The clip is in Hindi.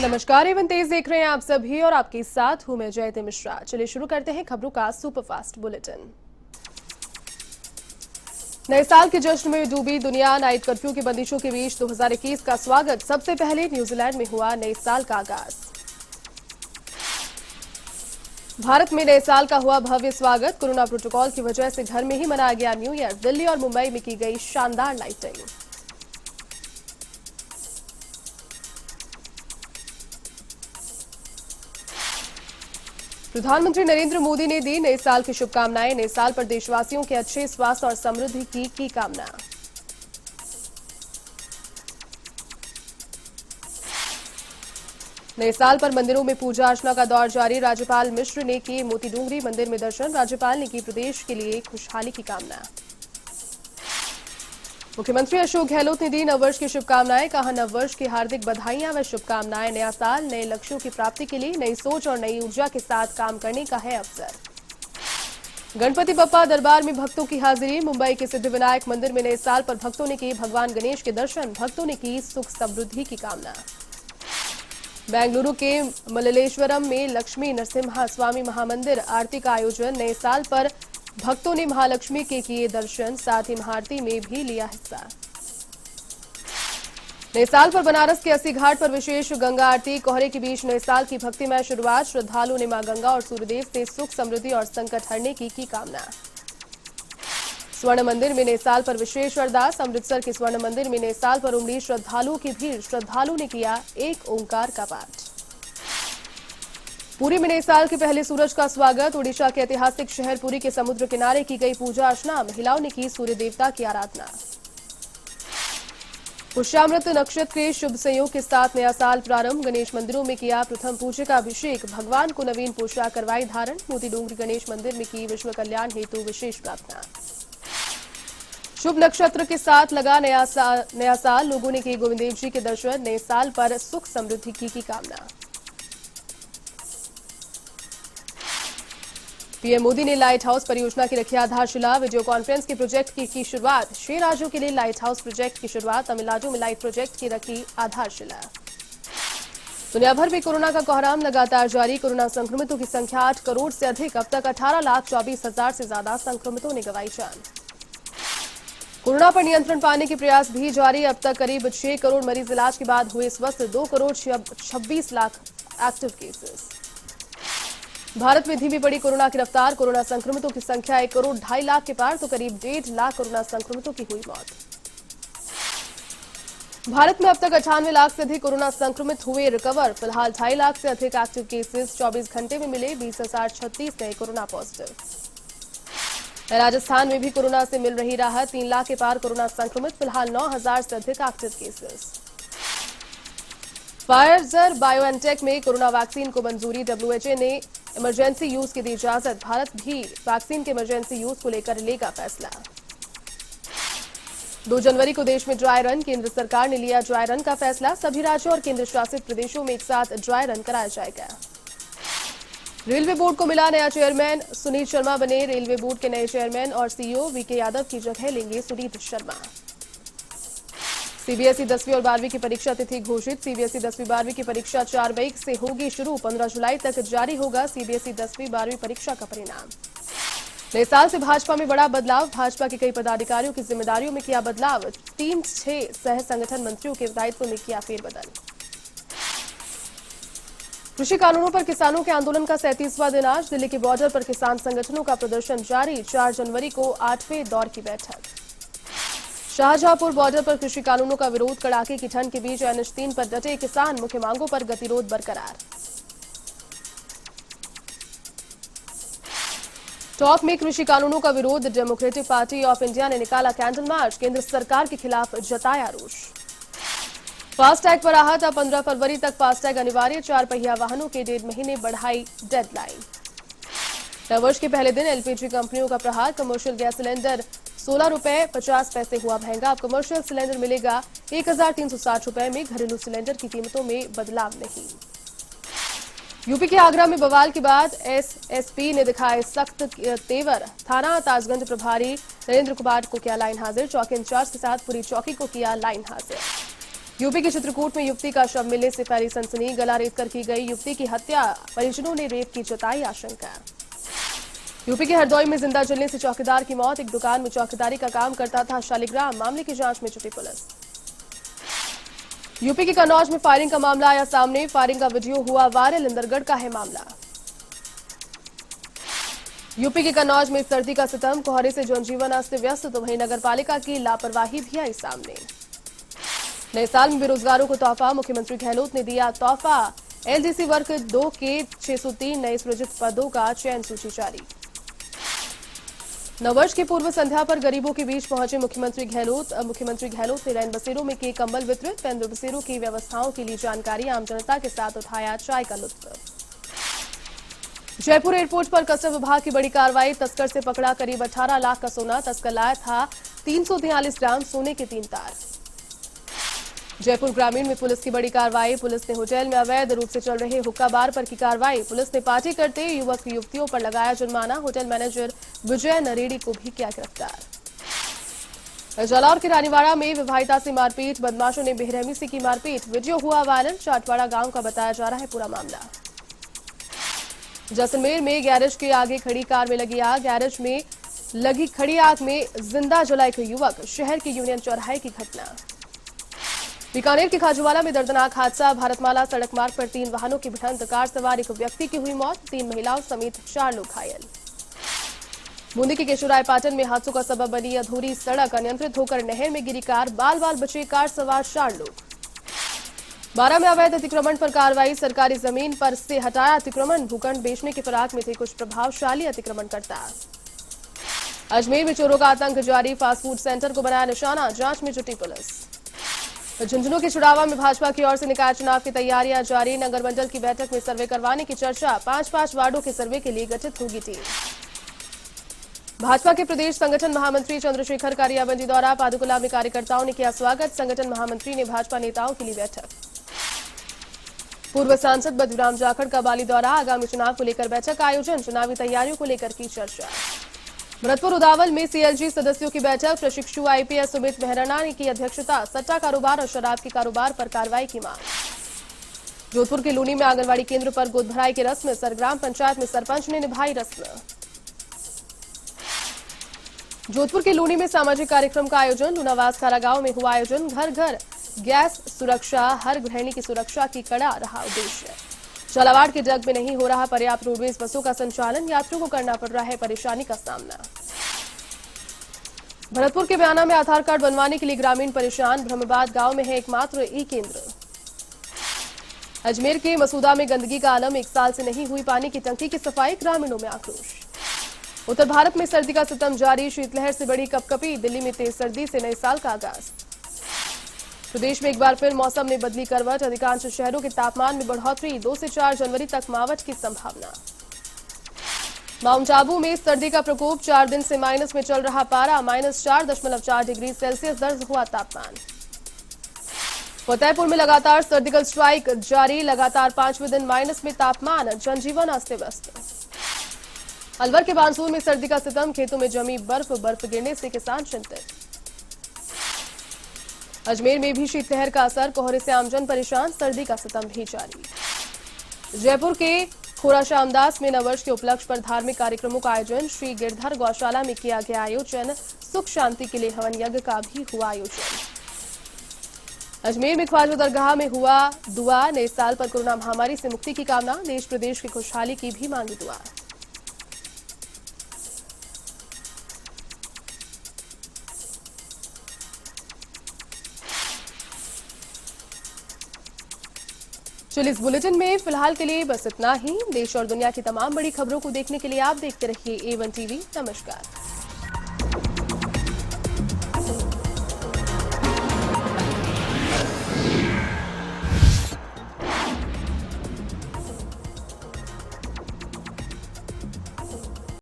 नमस्कार, एवं तेज देख रहे हैं आप सभी और आपके साथ हूं मैं जयति मिश्रा। चलिए शुरू करते हैं खबरों का सुपरफास्ट बुलेटिन। नए साल के जश्न में डूबी दुनिया, नाइट कर्फ्यू की बंदिशों के बीच 2021 का स्वागत। सबसे पहले न्यूजीलैंड में हुआ नए साल का आगाज। भारत में नए साल का हुआ भव्य स्वागत। कोरोना प्रोटोकॉल की वजह से घर में ही मनाया गया न्यू ईयर। दिल्ली और मुंबई में की गई शानदार लाइटिंग। प्रधानमंत्री नरेंद्र मोदी ने दी नए साल की शुभकामनाएं। नए साल पर देशवासियों के अच्छे स्वास्थ्य और समृद्धि की कामना। नए साल पर मंदिरों में पूजा अर्चना का दौर जारी। राज्यपाल मिश्र ने किए मोती डूंगरी मंदिर में दर्शन। राज्यपाल ने की प्रदेश के लिए खुशहाली की कामना। मुख्यमंत्री अशोक गहलोत ने दी नववर्ष की शुभकामनाएं। कहा, नववर्ष की हार्दिक बधाइयां व शुभकामनाएं। नया साल नए लक्ष्यों की प्राप्ति के लिए नई सोच और नई ऊर्जा के साथ काम करने का है अवसर। गणपति बप्पा दरबार में भक्तों की हाजिरी। मुंबई के सिद्धिविनायक मंदिर में नए साल पर भक्तों ने किए भगवान गणेश के दर्शन। भक्तों ने की सुख समृद्धि की कामना। बेंगलुरु के मल्लेश्वरम में लक्ष्मी नरसिम्हा स्वामी महामंदिर आरती का आयोजन। नए साल पर भक्तों ने महालक्ष्मी के किए दर्शन, साथ ही महाआरती में भी लिया हिस्सा। नए साल पर बनारस के अस्सी घाट पर विशेष गंगा आरती। कोहरे के बीच नए साल की भक्तिमय शुरुआत। श्रद्धालुओं ने मां गंगा और सूर्यदेव से सुख समृद्धि और संकट हरने की कामना। स्वर्ण मंदिर में नए साल पर विशेष अरदास। अमृतसर के स्वर्ण मंदिर में नए साल पर उमड़ी श्रद्धालुओं की भीड़। श्रद्धालुओं ने किया एक ओंकार का पाठ। पुरी में नए साल के पहले सूरज का स्वागत। ओडिशा के ऐतिहासिक शहर पुरी के समुद्र किनारे की गई पूजा अर्चना। महिलाओं ने की सूर्य देवता की आराधना। पुष्यामृत नक्षत्र के शुभ संयोग के साथ नया साल प्रारंभ। गणेश मंदिरों में किया प्रथम पूज्य का अभिषेक। भगवान को नवीन पोशाक करवाई धारण। मोती डूंगरी गणेश मंदिर में की विश्व कल्याण हेतु विशेष प्रार्थना। शुभ नक्षत्र के साथ लगा नया साल। लोगों ने किए गोविंद देव जी के दर्शन। नए साल पर सुख समृद्धि की कामना। पीएम मोदी ने लाइट हाउस परियोजना की रखी आधारशिला। वीडियो कॉन्फ्रेंस के प्रोजेक्ट की शुरुआत। 6 राज्यों के लिए लाइट हाउस प्रोजेक्ट की शुरुआत। तमिलनाडु में लाइट प्रोजेक्ट की रखी आधारशिला। दुनिया भर में कोरोना का कोहराम लगातार जारी। कोरोना संक्रमितों की संख्या 8 करोड़ से अधिक। अब तक 18,24,000 से ज्यादा संक्रमितों ने गंवाई जान। कोरोना पर नियंत्रण पाने के प्रयास भी जारी। अब तक करीब 6 करोड़ मरीज इलाज के बाद हुए स्वस्थ। 2 करोड़ 26 लाख एक्टिव केसेस। भारत में धीमी पड़ी कोरोना की रफ्तार। कोरोना संक्रमितों की संख्या 1 करोड़ 2.5 लाख के पार तो करीब 1.5 लाख कोरोना संक्रमितों की हुई मौत। भारत में अब तक 98 लाख से अधिक कोरोना संक्रमित हुए रिकवर। फिलहाल 2.5 लाख से अधिक एक्टिव केसेस। 24 घंटे में मिले 20,036 नए कोरोना पॉजिटिव। राजस्थान में भी कोरोना से मिल रही राहत। 3 लाख के पार कोरोना संक्रमित। फिलहाल 9,000 से अधिक एक्टिव केसेस। फाइजर बायोएनटेक में कोरोना वैक्सीन को मंजूरी। डब्ल्यूएचओ ने इमरजेंसी यूज की दी इजाजत। भारत भी वैक्सीन के इमरजेंसी यूज को लेकर लेगा फैसला। 2 जनवरी को देश में ड्राई रन। केंद्र सरकार ने लिया ड्राई रन का फैसला। सभी राज्यों और केंद्र शासित प्रदेशों में एक साथ ड्राई रन कराया जाएगा। रेलवे बोर्ड को मिला नया चेयरमैन। सुनीत शर्मा बने रेलवे बोर्ड के नए चेयरमैन और सीईओ। वीके यादव की जगह लेंगे सुनीत शर्मा। सीबीएसई 10वीं और 12वीं की परीक्षा तिथि घोषित। सीबीएसई 10वीं 12वीं की परीक्षा 4 मई से होगी शुरू। 15 जुलाई तक जारी होगा सीबीएसई 10वीं 12वीं परीक्षा का परिणाम। नए साल से भाजपा में बड़ा बदलाव। भाजपा के कई पदाधिकारियों की जिम्मेदारियों में किया बदलाव। 3-6 सह संगठन मंत्रियों के दायित्व में किया फेरबदल। कृषि कानूनों पर किसानों के आंदोलन का 37वां दिन आज। दिल्ली के बॉर्डर पर किसान संगठनों का प्रदर्शन जारी। 4 जनवरी को 8वें दौर की बैठक। शाहजहांपुर बॉर्डर पर कृषि कानूनों का विरोध। कड़ाके की ठंड के बीच NH3 पर डटे किसान। मुख्य मांगों पर गतिरोध बरकरार। टॉप में कृषि कानूनों का विरोध। डेमोक्रेटिक पार्टी ऑफ इंडिया ने निकाला कैंडल मार्च। केंद्र सरकार के खिलाफ जताया रोष। फास्टैग पर राहत। अब 15 फरवरी तक फास्टैग अनिवार्य। 4 पहिया वाहनों के 1.5 महीने बढ़ाई डेडलाइन। नववर्ष के पहले दिन एलपीजी कंपनियों का प्रहार। कमर्शियल गैस सिलेंडर 16 रुपए 50 पैसे हुआ महंगा। अब कमर्शियल सिलेंडर मिलेगा 1,360 रुपए में। घरेलू सिलेंडर की कीमतों में बदलाव नहीं। यूपी के आगरा में बवाल के बाद एसएसपी ने दिखाए सख्त तेवर। थाना ताजगंज प्रभारी नरेंद्र कुमार को किया लाइन हाजिर। चौकी इंचार्ज के साथ पूरी चौकी को किया लाइन हाजिर। यूपी के चित्रकूट में युवती का शव मिलने से फैली सनसनी। गला रेतकर की गई युवती की हत्या, परिजनों ने रेप की जताई आशंका। यूपी के हरदोई में जिंदा जलने से चौकीदार की मौत। एक दुकान में चौकीदारी का काम करता था शालिग्राम। मामले की जांच में जुटी पुलिस। यूपी के कन्नौज में फायरिंग का मामला आया सामने। फायरिंग का वीडियो हुआ वायरल। इंदरगढ़ का है मामला। यूपी के कन्नौज में सर्दी का सितम। कोहरे से जनजीवन अस्त व्यस्त, तो वहीं नगरपालिका की लापरवाही भी आई सामने। नए साल में बेरोजगारों को तोहफा। मुख्यमंत्री गहलोत ने दिया तोहफा। एलडीसी वर्ग 2 के 603 नए सृजित पदों का चयन सूची जारी। नववर्ष की पूर्व संध्या पर गरीबों के बीच पहुंचे मुख्यमंत्री गहलोत। मुख्यमंत्री गहलोत ने रैन बसेरों में किए कंबल वितरित। रैन बसेरों की व्यवस्थाओं के लिए जानकारी। आम जनता के साथ उठाया चाय का लुत्फ। जयपुर एयरपोर्ट पर कस्टम विभाग की बड़ी कार्रवाई। तस्कर से पकड़ा करीब 18 लाख का सोना। तस्कर लाया था 343 ग्राम सोने के 3 तार। जयपुर ग्रामीण में पुलिस की बड़ी कार्रवाई। पुलिस ने होटल में अवैध रूप से चल रहे हुक्का बार पर की कार्रवाई। पुलिस ने पार्टी करते युवक युवतियों पर लगाया जुर्माना। होटल मैनेजर विजय नरेडी को भी किया गिरफ्तार। जालौर के रानीवाड़ा में विवाहिता से मारपीट। बदमाशों ने बेरहमी से की मारपीट। वीडियो हुआ वायरल। चाटवाड़ा गांव का बताया जा रहा है पूरा मामला। जैसलमेर में गैरेज के आगे खड़ी कार में लगी आग। गैरेज में लगी खड़ी आग में जिंदा जला एक युवक। शहर के यूनियन चौराहे की घटना। बीकानेर के खाजूवाला में दर्दनाक हादसा। भारतमाला सड़क मार्ग पर 3 वाहनों की भिड़ंत। कार सवार एक व्यक्ति की हुई मौत। 3 महिलाओं समेत 4 लोग घायल। बूंदी के केशवरायपाटन में हादसों का सबब बनी अधूरी सड़क। अनियंत्रित होकर नहर में गिरी कार। बाल बाल बचे कार सवार 4 लोग। 12 में अवैध अतिक्रमण पर कार्रवाई। सरकारी जमीन पर से हटाया अतिक्रमण। भूखंड बेचने के फिराक में थे कुछ प्रभावशाली अतिक्रमणकर्ता। अजमेर में चोरों का आतंक जारी। फास्ट फूड सेंटर को बनाया निशाना। जांच में जुटी पुलिस। झुंझुनू के चुड़ावा में भाजपा की ओर से निकाय चुनाव की तैयारियां जारी। नगर मंडल की बैठक में सर्वे करवाने की चर्चा। 5-5 वार्डों के सर्वे के लिए गठित होगी टीम। भाजपा के प्रदेश संगठन महामंत्री चंद्रशेखर का रियाबंदी दौरा। पादुकुला में कार्यकर्ताओं ने किया स्वागत। संगठन महामंत्री ने भाजपा नेताओं के लिए बैठक। पूर्व सांसद बद्रीराम जाखड़ का बाली दौरा। आगामी चुनाव को लेकर बैठक का आयोजन। चुनावी तैयारियों को लेकर की चर्चा। भरतपुर उदावल में सीएलजी सदस्यों की बैठक। प्रशिक्षु आईपीएस सुमित मेहराना ने की अध्यक्षता। सट्टा कारोबार और शराब के कारोबार पर कार्रवाई की मांग। जोधपुर के लूनी में आंगनबाड़ी केंद्र पर गोद भराई की रस्म। सरग्राम पंचायत में सरपंच ने निभाई रस्म। जोधपुर के लूनी में सामाजिक कार्यक्रम का आयोजन। लूनावास कारागांव में हुआ आयोजन। घर घर गैस सुरक्षा, हर गृहिणी की सुरक्षा की कड़ा रहा उद्देश्य। झालावाड़ के जग में नहीं हो रहा पर्याप्त रोडवेज बसों का संचालन। यात्रियों को करना पड़ रहा है परेशानी का सामना। भरतपुर के बयाना में आधार कार्ड बनवाने के लिए ग्रामीण परेशान। ब्रह्मबाद गांव में है एकमात्र ई केंद्र। अजमेर के मसूदा में गंदगी का आलम। 1 साल से नहीं हुई पानी की टंकी की सफाई। ग्रामीणों में आक्रोश। उत्तर भारत में सर्दी का सितम जारी। शीतलहर से बड़ी कपकपी। दिल्ली में तेज सर्दी से नए साल का आगाज। प्रदेश में एक बार फिर मौसम ने बदली करवट। अधिकांश शहरों के तापमान में बढ़ोतरी। 2 से 4 जनवरी तक मावठ की संभावना। माउंट आबू में सर्दी का प्रकोप। 4 दिन से माइनस में चल रहा पारा। -4.4 डिग्री सेल्सियस दर्ज हुआ तापमान। फतेहपुर में लगातार सर्जिकल स्ट्राइक जारी। लगातार 5वें दिन माइनस में तापमान। जनजीवन अस्त व्यस्त। अलवर के बानसूर में सर्दी का सितम। खेतों में जमी बर्फ गिरने से किसान चिंतित। अजमेर में भी शीतलहर का असर। कोहरे से आमजन परेशान। सर्दी का सितम भी जारी। जयपुर के खोराशामदास में नववर्ष के उपलक्ष्य पर धार्मिक कार्यक्रमों का आयोजन। श्री गिरधर गौशाला में किया गया आयोजन। सुख शांति के लिए हवन यज्ञ का भी हुआ आयोजन। अजमेर में ख्वाजा दरगाह में हुआ दुआ। नए साल पर कोरोना महामारी से मुक्ति की कामना। देश प्रदेश की खुशहाली की भी मांगी दुआ। चलिए इस बुलेटिन में फिलहाल के लिए बस इतना ही। देश और दुनिया की तमाम बड़ी खबरों को देखने के लिए आप देखते रहिए A1 टीवी। नमस्कार।